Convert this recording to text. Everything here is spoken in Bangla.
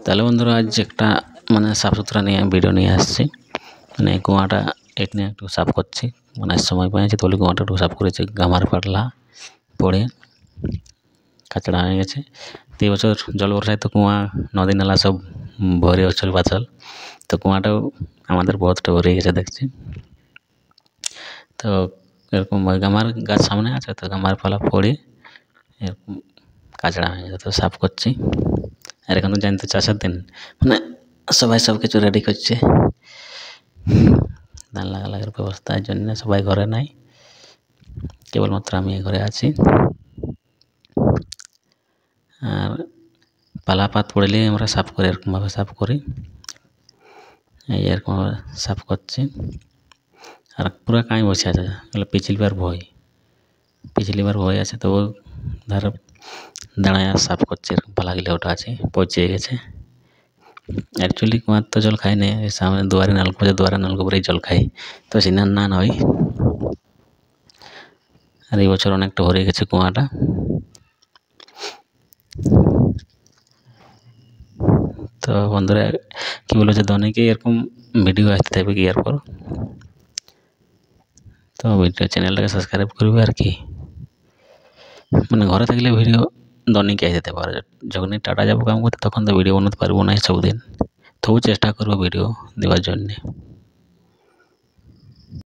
তাহলে বন্ধুরা আজ একটা মানে সাফ সুতরা নিয়ে ভিডিও নিয়ে আসছি। মানে কুয়াটা এখানে একটু সাফ করছি, মানে সময় পেয়েছি তাহলে কুয়াটা একটু সাফ করেছি। গামার পাতলা পড়ে কাচড়া হয়ে গেছে। তো এই বছর জল বর্ষায় তো কুয়া নদী নালা সব ভরে উছল পাছল, তো কুয়াটাও আমাদের বহুতটা ভরে গেছে দেখছি। তো এরকম গামার গাছ সামনে আছে, তো গামার পালা পড়ে এরকম কাচড়া হয়ে গেছে, তো সাফ করছি। আর এখন তো জানতে চাষের দিন, মানে সবাই সব কিছু রেডি করছে। ধান লাগার ব্যবস্থার জন্য সবাই ঘরে নাই, কেবলমাত্র আমি ঘরে আছি। আর পালাপাত পড়লে আমরা সাফ করি, এরকমভাবে সাফ করি, এই এরকমভাবে সাফ করছি। আর পুরো কাঁই বসে আছে, পিছলিবার ভয় আছে, তো ধারে দাঁড়ায় সাফ করছে। এরকম পালাগুলো ওটা আছে, পচে গেছে। অ্যাকচুয়ালি কুয়ার তো জল খাই না, সামনে দুয়ারে নলকূপ আছে, দুয়ারে নলকূপেরই জল খাই, তো সিনার না হয়। আর এই বছর অনেকটা ভরে গেছে কুয়াটা। তো বন্ধুরা কি বলেছে, অনেকেই এরকম ভিডিও আসতে থাকবে কি এরপর, তো ভিডিও চ্যানেলটাকে সাবস্ক্রাইব করবে। আর কি মানে ঘরে থাকলে ভিডিও দৈনিক আসতে পারে, যখনই টাটা যাবো কাম করতে তখন তো ভিডিও বানাতে পারবো না সবদিন, তবু চেষ্টা করবো ভিডিও দেওয়ার জন্যে।